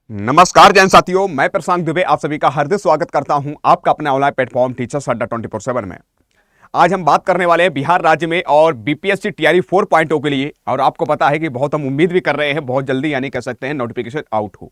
नमस्कार जैन साथियों, मैं प्रशांत दुबे आप सभी का हार्दिक स्वागत करता हूं आपका अपने ऑनलाइन प्लेटफॉर्म टीचर्स अड्डा 24/7 में। आज हम बात करने वाले हैं बिहार राज्य में और बीपीएससी टीआरई 4.0 के लिए। और आपको पता है कि बहुत हम उम्मीद भी कर रहे हैं बहुत जल्दी यानी कह सकते हैं नोटिफिकेशन आउट हो।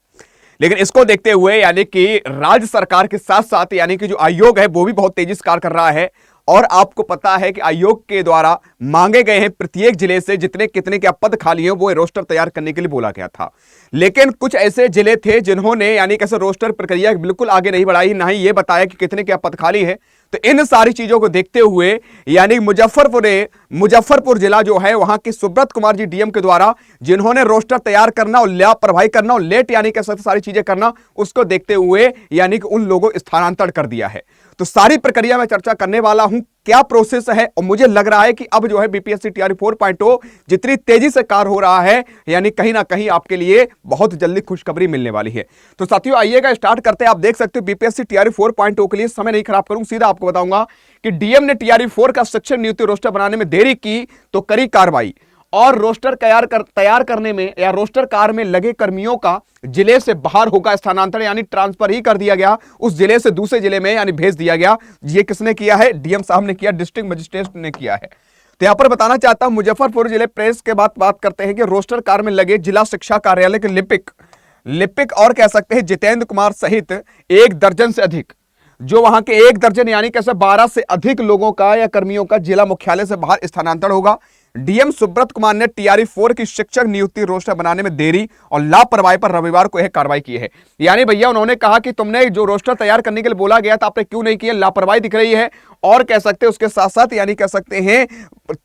लेकिन इसको देखते हुए यानी कि राज्य सरकार के साथ साथ यानी कि जो आयोग है वो भी बहुत तेजी से कार्य कर रहा है। और आपको पता है कि आयोग के द्वारा मांगे गए हैं प्रत्येक जिले से जितने कितने क्या पद खाली हैं वो रोस्टर तैयार करने के लिए बोला गया था। लेकिन कुछ ऐसे जिले थे जिन्होंने यानी कैसे रोस्टर प्रक्रिया बिल्कुल आगे नहीं बढ़ाई, ना ही ये बताया कि कितने क्या पद खाली है। तो इन सारी चीजों को देखते हुए यानी मुजफ्फरपुर जिला जो है वहां की सुब्रत कुमार जी डीएम के द्वारा जिन्होंने रोस्टर तैयार करना और लापरवाही करना और लेट यानी कैसे सारी चीजें करना, उसको देखते हुए यानी कि उन लोगों स्थानांतरण कर दिया है। तो सारी प्रक्रिया में चर्चा करने वाला हूं, क्या प्रोसेस है। और मुझे लग रहा है कि अब जो है बीपीएससी टीआरई 4.0 जितनी तेजी से कार्य हो रहा है यानी कहीं ना कहीं आपके लिए बहुत जल्दी खुशखबरी मिलने वाली है। तो साथियों आइएगा स्टार्ट करते हैं। आप देख सकते हो बीपीएससी टीआरई 4.0 के लिए समय नहीं खराब करूं, सीधा आपको बताऊंगा कि डीएम ने टीआरई 4 का शिक्षक नियुक्ति रोस्टर बनाने में देरी की तो करी कार्रवाई। और रोस्टर तैयार करने में या रोस्टर कार्य में लगे कर्मियों का जिले से बाहर होगा स्थानांतरण, यानी ट्रांसफर ही कर दिया गया, उस जिले से दूसरे जिले में यानी भेज दिया गया। ये किसने किया है? डीएम साहब ने किया, डिस्ट्रिक्ट मजिस्ट्रेट ने किया है। तो यहां पर बताना चाहता हूं मुजफ्फरपुर जिले प्रेस के बाद बात करते हैं कि रोस्टर कार्य में लगे जिला शिक्षा कार्यालय के लिपिक और कह सकते हैं जितेंद्र कुमार सहित 1 दर्जन से अधिक, जो वहां के 1 दर्जन यानी कैसे 12 से अधिक लोगों का या कर्मियों का जिला मुख्यालय से बाहर स्थानांतरण होगा। डीएम सुब्रत कुमार ने टीआरई 4 की शिक्षक नियुक्ति रोस्टर बनाने में देरी और लापरवाही पर रविवार को यह कार्रवाई की है। यानी भैया उन्होंने कहा कि तुमने जो रोस्टर तैयार करने के लिए बोला गया था आपने क्यों नहीं किया, लापरवाही दिख रही है। और कह सकते हैं उसके साथ साथ यानी कह सकते हैं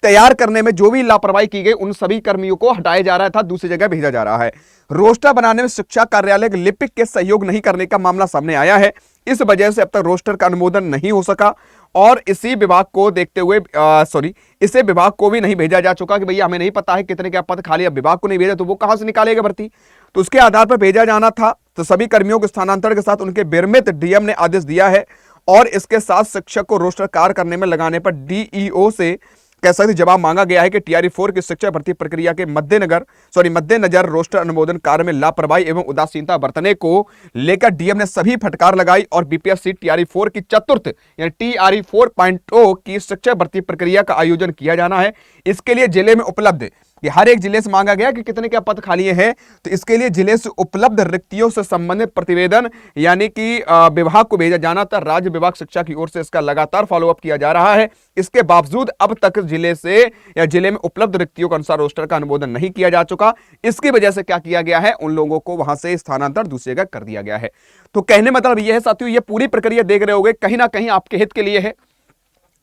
तैयार करने में जो भी लापरवाही की गई उन सभी कर्मियों को हटाया जा रहा था, दूसरी जगह भेजा जा रहा है। रोस्टर बनाने में शिक्षा कार्यालय के लिपिक के सहयोग नहीं करने का मामला सामने आया है। इस वजह से अब तक रोस्टर का अनुमोदन नहीं हो सका और इसी विभाग को देखते हुए इसे विभाग को भी नहीं भेजा जा चुका कि भैया हमें नहीं पता है कितने क्या पद खाली, अब विभाग को नहीं भेजा तो वो कहां से निकालेगा भर्ती। तो उसके आधार पर भेजा जाना था। तो सभी कर्मियों के स्थानांतरण के साथ उनके विरमित डीएम ने आदेश दिया है और इसके साथ शिक्षक को रोस्टर कार्य करने में लगाने पर डीईओ से कह सकते जवाब मांगा गया है कि टीआरई 4 की शिक्षक भर्ती प्रक्रिया के मद्देनजर रोस्टर अनुमोदन कार्य में लापरवाही एवं उदासीनता बरतने को लेकर डीएम ने सभी फटकार लगाई और बीपीएससी टीआरई 4 की चतुर्थ यानी टीआरई 4.0 की शिक्षक भर्ती प्रक्रिया का आयोजन किया जाना है। इसके लिए जिले में उपलब्ध कि हर एक जिले से मांगा गया कि कितने क्या पद खाली हैं, तो इसके लिए जिले से उपलब्ध रिक्तियों से संबंधित प्रतिवेदन यानी कि विभाग को भेजा जाना था। राज्य विभाग शिक्षा की ओर से इसका लगातार फॉलोअप किया जा रहा है। इसके बावजूद अब तक जिले से या जिले में उपलब्ध रिक्तियों के अनुसार रोस्टर का अनुमोदन नहीं किया जा चुका। इसकी वजह से क्या किया गया है, उन लोगों को वहां से स्थानांतरण दूसरी जगह कर दिया गया है। तो कहने मतलब यह है साथियों, ये पूरी प्रक्रिया देख रहे होंगे कहीं ना कहीं आपके हित के लिए है।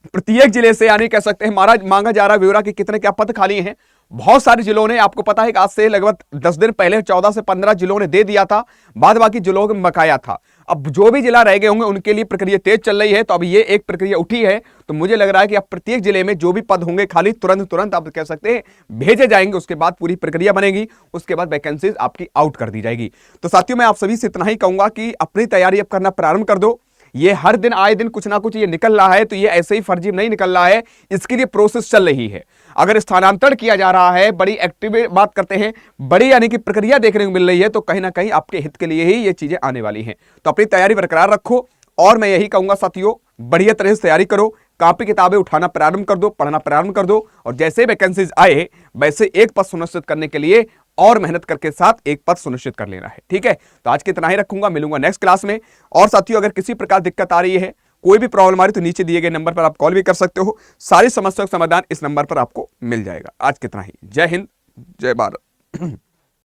प्रत्येक जिले से यानी कह सकते हैं हमारा मांगा जा रहा ब्यौरा कि कितने क्या पद खाली हैं। बहुत सारे जिलों ने, आपको पता है कि आज से लगभग 10 दिन पहले 14 से 15 जिलों ने दे दिया था, बाद बाकी जिलों में बकाया था। अब जो भी जिला रह गए होंगे उनके लिए प्रक्रिया तेज चल रही है। तो अब ये एक प्रक्रिया उठी है तो मुझे लग रहा है कि अब प्रत्येक जिले में जो भी पद होंगे खाली तुरंत आप कह सकते हैं भेजे जाएंगे। उसके बाद पूरी प्रक्रिया बनेगी, उसके बाद वैकेंसीज आपकी आउट कर दी जाएगी। तो साथियों मैं आप सभी से इतना ही कहूंगा कि अपनी तैयारी अब करना प्रारंभ कर दो। ये हर दिन आए दिन कुछ ना कुछ ये निकल रहा है, तो ये ऐसे ही फर्जी नहीं निकल रहा है, इसके लिए प्रोसेस चल रही है। अगर स्थानांतरण किया जा रहा है, बड़ी एक्टिव बात करते हैं, बड़ी यानी कि प्रक्रिया देखने को मिल रही है, तो कहीं ना कहीं आपके हित के लिए ही ये चीजें आने वाली हैं। तो अपनी तैयारी बरकरार रखो और मैं यही कहूंगा साथियों बढ़िया तरह से तैयारी करो, कॉपी किताबें उठाना प्रारंभ कर दो, पढ़ना प्रारंभ कर दो और जैसे वैकेंसीज आए वैसे एक पद सुनिश्चित करने के लिए और मेहनत करके साथ एक पद सुनिश्चित कर लेना है। ठीक है, तो आज के इतना ही रखूंगा, मिलूंगा नेक्स्ट क्लास में। और साथियों अगर किसी प्रकार दिक्कत आ रही है, कोई भी प्रॉब्लम आ रही तो नीचे दिए गए नंबर पर आप कॉल भी कर सकते हो। सारी समस्याओं का समाधान इस नंबर पर आपको मिल जाएगा। आज के इतना ही। जय हिंद, जय भारत।